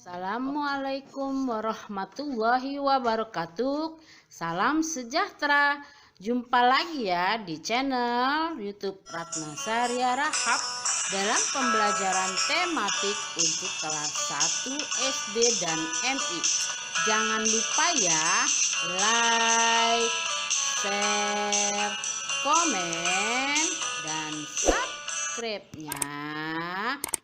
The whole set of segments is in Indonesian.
Assalamualaikum warahmatullahi wabarakatuh. Salam sejahtera. Jumpa lagi ya di channel YouTube Ratna Saria Rahab dalam pembelajaran tematik untuk kelas 1 SD dan MI. Jangan lupa ya, like, share, komen, dan subscribe-nya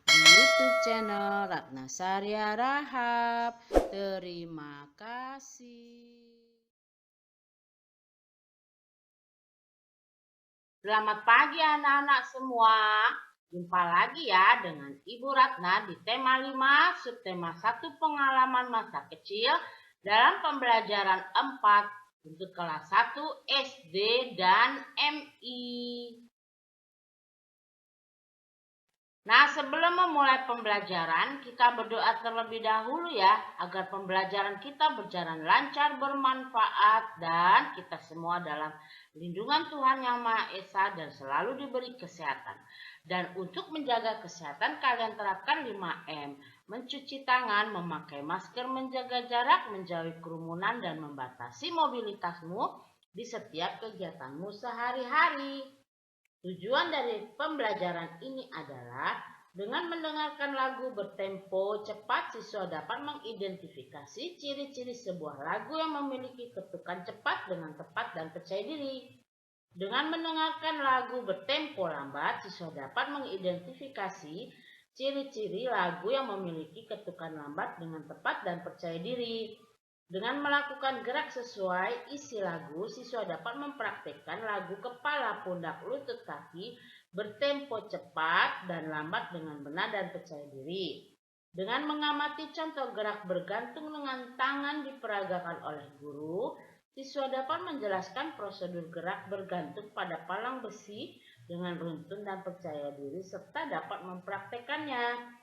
di YouTube channel Ratna Saria Rahab. Terima kasih. Selamat pagi anak-anak semua. Jumpa lagi ya dengan Ibu Ratna di tema 5 subtema 1 pengalaman masa kecil dalam pembelajaran 4 untuk kelas 1 SD dan MI. Nah, sebelum memulai pembelajaran, kita berdoa terlebih dahulu ya, agar pembelajaran kita berjalan lancar, bermanfaat, dan kita semua dalam lindungan Tuhan Yang Maha Esa dan selalu diberi kesehatan. Dan untuk menjaga kesehatan, kalian terapkan 5M, mencuci tangan, memakai masker, menjaga jarak, menjauhi kerumunan, dan membatasi mobilitasmu di setiap kegiatanmu sehari-hari. Tujuan dari pembelajaran ini adalah dengan mendengarkan lagu bertempo cepat, siswa dapat mengidentifikasi ciri-ciri sebuah lagu yang memiliki ketukan cepat dengan tepat dan percaya diri. Dengan mendengarkan lagu bertempo lambat, siswa dapat mengidentifikasi ciri-ciri lagu yang memiliki ketukan lambat dengan tepat dan percaya diri. Dengan melakukan gerak sesuai isi lagu, siswa dapat mempraktikkan lagu kepala, pundak, lutut, kaki bertempo cepat dan lambat dengan benar dan percaya diri. Dengan mengamati contoh gerak bergantung dengan tangan diperagakan oleh guru, siswa dapat menjelaskan prosedur gerak bergantung pada palang besi dengan runtun dan percaya diri serta dapat mempraktekannya.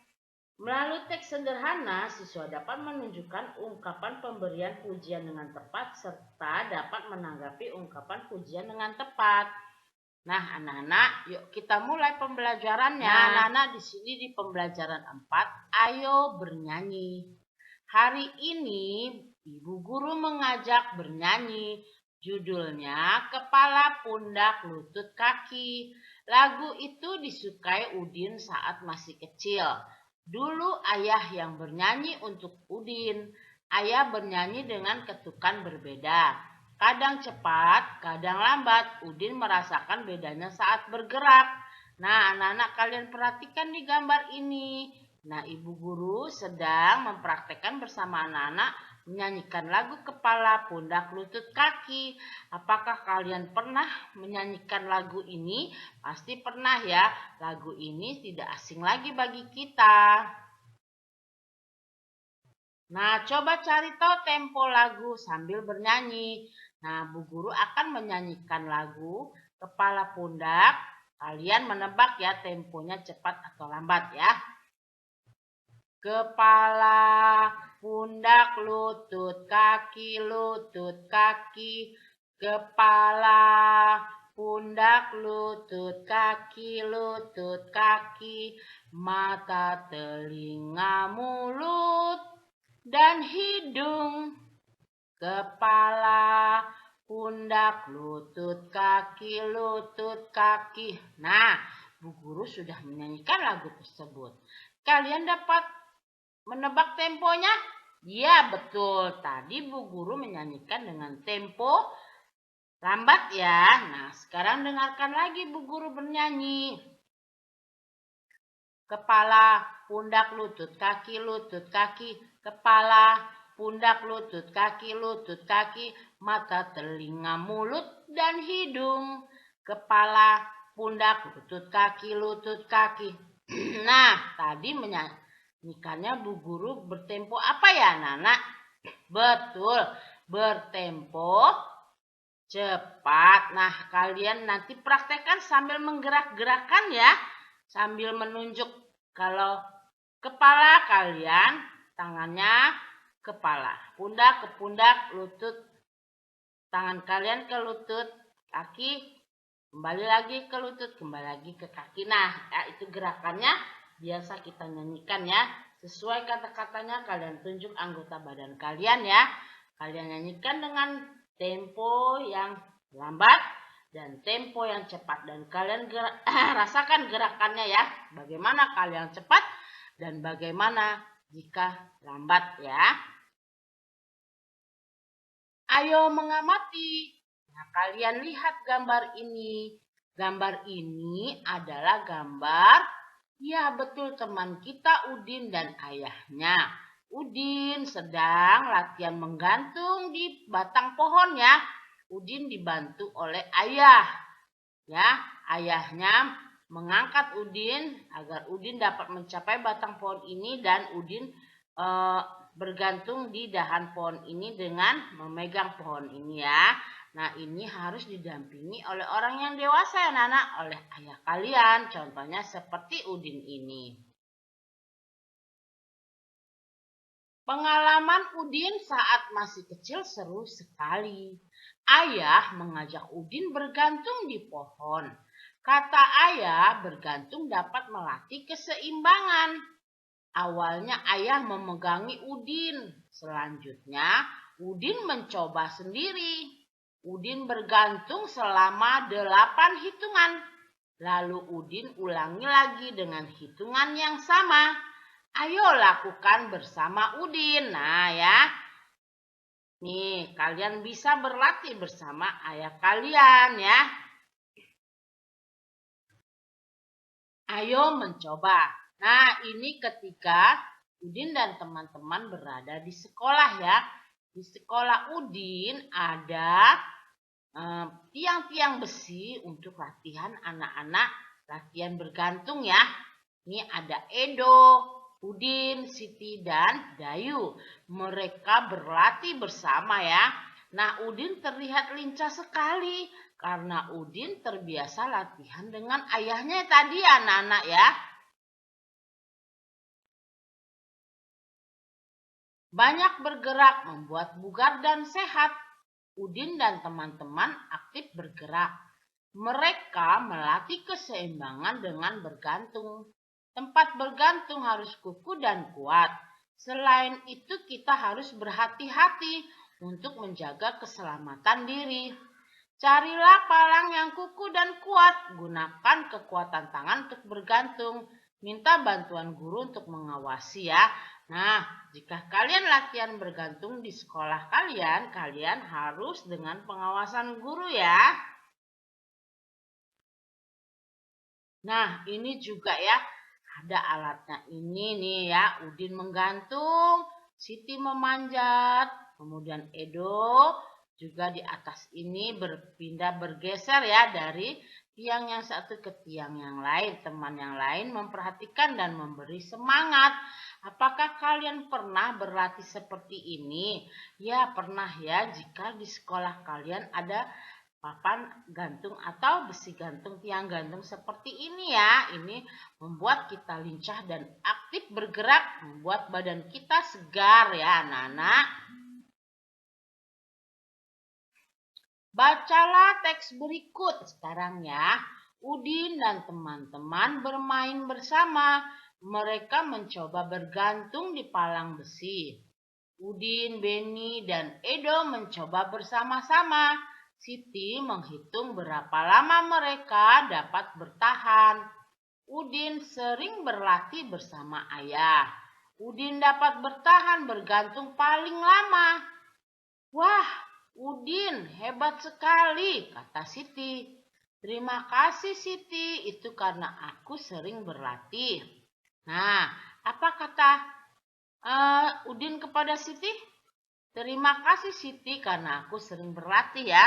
Melalui teks sederhana, siswa dapat menunjukkan ungkapan pemberian pujian dengan tepat serta dapat menanggapi ungkapan pujian dengan tepat. Nah, anak-anak, yuk kita mulai pembelajarannya. Anak-anak di sini di pembelajaran 4, ayo bernyanyi. Hari ini Ibu Guru mengajak bernyanyi. Judulnya Kepala, Pundak, Lutut, Kaki. Lagu itu disukai Udin saat masih kecil. Dulu ayah yang bernyanyi untuk Udin. Ayah bernyanyi dengan ketukan berbeda. Kadang cepat, kadang lambat. Udin merasakan bedanya saat bergerak. Nah, anak-anak kalian perhatikan di gambar ini. Nah, Ibu Guru sedang mempraktekkan bersama anak-anak menyanyikan lagu kepala, pundak, lutut, kaki. Apakah kalian pernah menyanyikan lagu ini? Pasti pernah ya. Lagu ini tidak asing lagi bagi kita. Nah, coba cari tahu tempo lagu sambil bernyanyi. Nah, Bu Guru akan menyanyikan lagu kepala, pundak. Kalian menebak ya temponya cepat atau lambat ya. Kepala, pundak, lutut, kaki, kepala, pundak, lutut, kaki, mata, telinga, mulut, dan hidung. Kepala, pundak, lutut, kaki. Nah, Bu Guru sudah menyanyikan lagu tersebut. Kalian dapat menebak temponya? Ya, betul. Tadi Bu Guru menyanyikan dengan tempo lambat ya. Nah, sekarang dengarkan lagi Bu Guru bernyanyi. Kepala, pundak, lutut, kaki, kepala, pundak, lutut, kaki, mata, telinga, mulut, dan hidung. Kepala, pundak, lutut, kaki. Nah, tadi menyanyikannya Bu Guru bertempo apa ya, anak-anak? Betul, bertempo cepat. Nah, kalian nanti praktekkan sambil menggerak-gerakkan ya. Sambil menunjuk kalau kepala kalian, tangannya kepala. Pundak ke pundak, lutut, tangan kalian ke lutut, kaki, kembali lagi ke lutut, kembali lagi ke kaki. Nah, itu gerakannya biasa kita nyanyikan ya. Sesuai kata-katanya kalian tunjuk anggota badan kalian ya. Kalian nyanyikan dengan tempo yang lambat dan tempo yang cepat. Dan kalian rasakan gerakannya ya. Bagaimana kalian cepat dan bagaimana jika lambat ya. Ayo mengamati. Nah, kalian lihat gambar ini. Gambar ini adalah gambar, ya betul teman kita Udin dan ayahnya. Udin sedang latihan menggantung di batang pohon ya. Udin dibantu oleh ayah. Ya, ayahnya mengangkat Udin agar Udin dapat mencapai batang pohon ini dan Udin bergantung di dahan pohon ini dengan memegang pohon ini ya. Nah, ini harus didampingi oleh orang yang dewasa ya anak-anak, oleh ayah kalian. Contohnya seperti Udin ini. Pengalaman Udin saat masih kecil seru sekali. Ayah mengajak Udin bergantung di pohon. Kata ayah, bergantung dapat melatih keseimbangan. Awalnya ayah memegangi Udin. Selanjutnya, Udin mencoba sendiri. Udin bergantung selama 8 hitungan. Lalu Udin ulangi lagi dengan hitungan yang sama. Ayo lakukan bersama Udin. Nah ya. Nih, kalian bisa berlatih bersama ayah kalian ya. Ayo mencoba. Nah, ini ketika Udin dan teman-teman berada di sekolah ya. Di sekolah Udin ada tiang-tiang besi untuk latihan anak-anak latihan bergantung ya. Ini ada Edo, Udin, Siti, dan Dayu. Mereka berlatih bersama ya. Nah, Udin terlihat lincah sekali karena Udin terbiasa latihan dengan ayahnya tadi anak-anak ya. Banyak bergerak membuat bugar dan sehat. Udin dan teman-teman aktif bergerak. Mereka melatih keseimbangan dengan bergantung. Tempat bergantung harus kukuh dan kuat. Selain itu kita harus berhati-hati untuk menjaga keselamatan diri. Carilah palang yang kukuh dan kuat. Gunakan kekuatan tangan untuk bergantung. Minta bantuan guru untuk mengawasi ya. Nah, jika kalian latihan bergantung di sekolah kalian, kalian harus dengan pengawasan guru ya. Nah, ini juga ya, ada alatnya ini nih ya. Udin menggantung, Siti memanjat, kemudian Edo juga di atas ini bergeser ya dari tiang yang satu ke tiang yang lain. Teman yang lain memperhatikan dan memberi semangat. Apakah kalian pernah berlatih seperti ini? Ya, pernah ya. Jika di sekolah kalian ada papan gantung atau besi gantung, tiang gantung seperti ini ya. Ini membuat kita lincah dan aktif bergerak, membuat badan kita segar ya anak-anak. Bacalah teks berikut sekarang ya. Udin dan teman-teman bermain bersama. Mereka mencoba bergantung di palang besi. Udin, Beni, dan Edo mencoba bersama-sama. Siti menghitung berapa lama mereka dapat bertahan. Udin sering berlatih bersama ayah. Udin dapat bertahan bergantung paling lama. Wah, Udin hebat sekali, kata Siti. Terima kasih Siti, itu karena aku sering berlatih. Nah, apa kata Udin kepada Siti? Terima kasih Siti karena aku sering berlatih ya.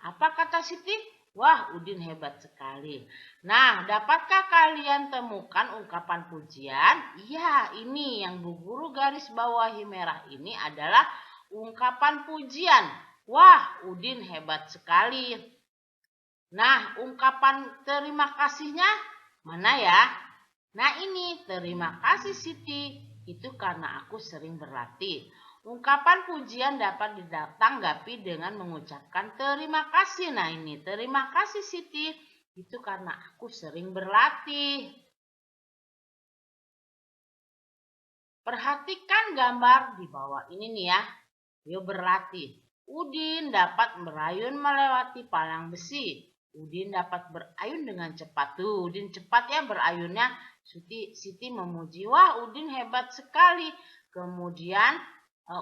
Apa kata Siti? Wah, Udin hebat sekali. Nah, dapatkah kalian temukan ungkapan pujian? Iya, ini yang Bu Guru garis bawahi merah ini adalah ungkapan pujian. Wah, Udin hebat sekali. Nah, ungkapan terima kasihnya mana ya? Nah, ini terima kasih Siti. Itu karena aku sering berlatih. Ungkapan pujian dapat ditanggapi dengan mengucapkan terima kasih. Nah, ini terima kasih Siti. Itu karena aku sering berlatih. Perhatikan gambar di bawah ini nih ya. Yuk berlatih. Udin dapat berayun melewati palang besi. Udin dapat berayun dengan cepat. Tuh, Udin cepat ya berayunnya. Siti memuji, wah Udin hebat sekali. Kemudian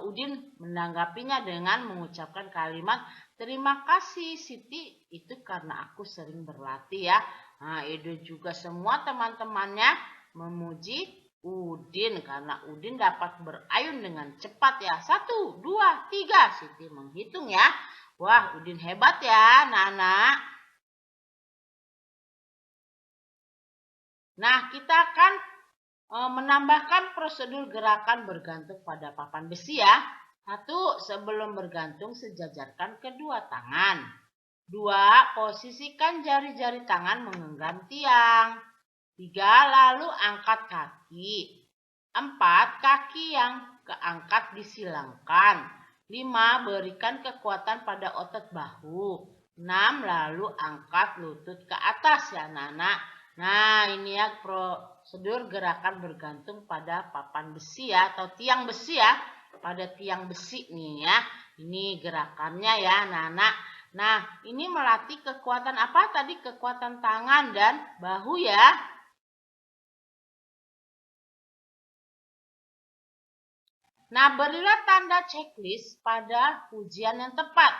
Udin menanggapinya dengan mengucapkan kalimat, terima kasih Siti, itu karena aku sering berlatih ya. Nah, itu juga semua teman-temannya memuji Udin karena Udin dapat berayun dengan cepat ya. 1, 2, 3. Siti menghitung ya. Wah, Udin hebat ya, anak-anak. Nah, kita akan menambahkan prosedur gerakan bergantung pada papan besi ya. 1. Sebelum bergantung sejajarkan kedua tangan. 2. Posisikan jari-jari tangan menggenggam tiang. 3. Lalu angkat kaki. 4. Kaki yang keangkat disilangkan. 5. Berikan kekuatan pada otot bahu. 6. Lalu angkat lutut ke atas ya anak-anak. Nah ini ya prosedur gerakan bergantung pada papan besi ya atau tiang besi ya. Pada tiang besi nih ya. Ini gerakannya ya anak-anak. Nah ini melatih kekuatan apa tadi? Kekuatan tangan dan bahu ya. Nah, berilah tanda checklist pada pujian yang tepat.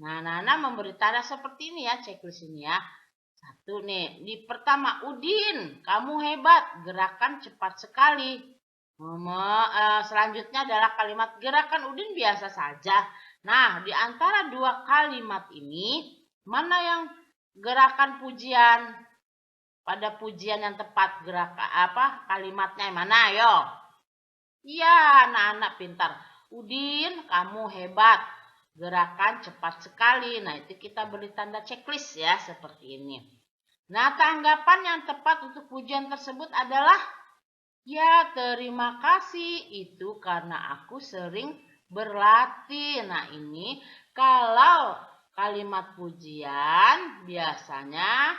Nah, Nana memberi tanda seperti ini ya, checklist ini ya. 1 nih, di pertama, Udin, kamu hebat, gerakan cepat sekali. Selanjutnya adalah kalimat gerakan Udin biasa saja. Nah, di antara dua kalimat ini, mana yang gerakan pujian? Pada pujian yang tepat, gerakan apa? Kalimatnya yang mana? Ayo. Iya, anak-anak pintar. Udin, kamu hebat. Gerakan cepat sekali. Nah, itu kita beri tanda checklist ya, seperti ini. Nah, tanggapan yang tepat untuk pujian tersebut adalah, ya, terima kasih. Itu karena aku sering berlatih. Nah, ini kalau kalimat pujian biasanya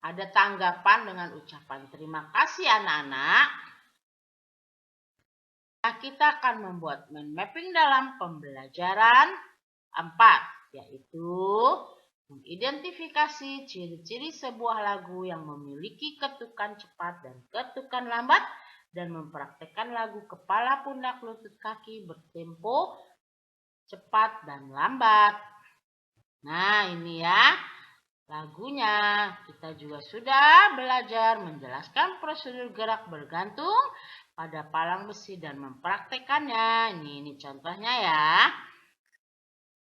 ada tanggapan dengan ucapan terima kasih anak-anak. Nah, kita akan membuat mind mapping dalam pembelajaran 4, yaitu mengidentifikasi ciri-ciri sebuah lagu yang memiliki ketukan cepat dan ketukan lambat dan mempraktekkan lagu kepala, pundak, lutut, kaki bertempo cepat dan lambat. Nah, ini ya lagunya. Kita juga sudah belajar menjelaskan prosedur gerak bergantung pada palang besi dan mempraktekannya. Ini contohnya ya.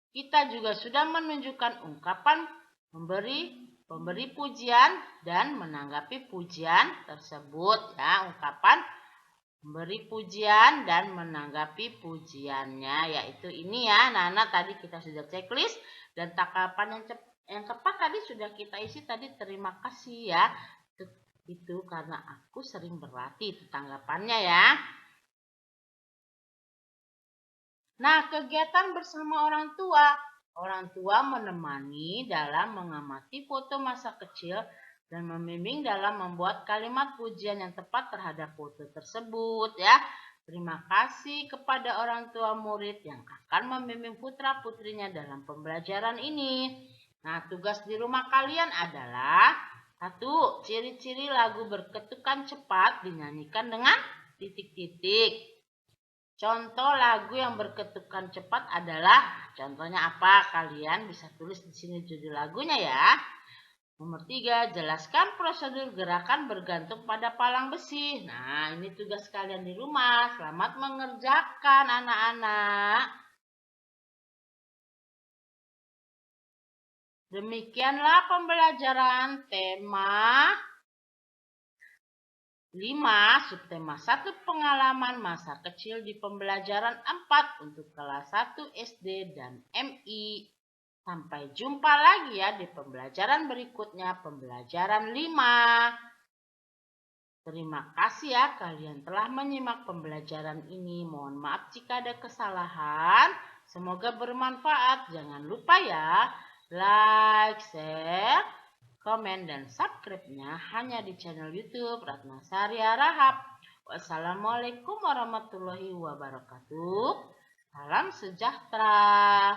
Kita juga sudah menunjukkan ungkapan memberi pujian dan menanggapi pujian tersebut ya. Ungkapan memberi pujian dan menanggapi pujiannya, yaitu ini ya. Nana tadi kita sudah checklist dan tanggapan yang tepat tadi sudah kita isi tadi, terima kasih ya. Itu karena aku sering berlatih, itu tanggapannya ya. Nah, kegiatan bersama orang tua. Orang tua menemani dalam mengamati foto masa kecil dan membimbing dalam membuat kalimat pujian yang tepat terhadap foto tersebut ya. Terima kasih kepada orang tua murid yang akan membimbing putra-putrinya dalam pembelajaran ini. Nah, tugas di rumah kalian adalah 1. Ciri-ciri lagu berketukan cepat dinyanyikan dengan titik-titik. Contoh lagu yang berketukan cepat adalah, contohnya apa? Kalian bisa tulis di sini judul lagunya ya. Nomor 3, jelaskan prosedur gerakan bergantung pada palang besi. Nah, ini tugas kalian di rumah. Selamat mengerjakan anak-anak. Demikianlah pembelajaran tema 5, subtema 1 pengalaman masa kecil di pembelajaran 4 untuk kelas 1 SD dan MI. Sampai jumpa lagi ya di pembelajaran berikutnya, pembelajaran 5. Terima kasih ya kalian telah menyimak pembelajaran ini. Mohon maaf jika ada kesalahan. Semoga bermanfaat. Jangan lupa ya, like, share, komen, dan subscribe-nya hanya di channel YouTube Ratnasari Rahab. Wassalamualaikum warahmatullahi wabarakatuh. Salam sejahtera.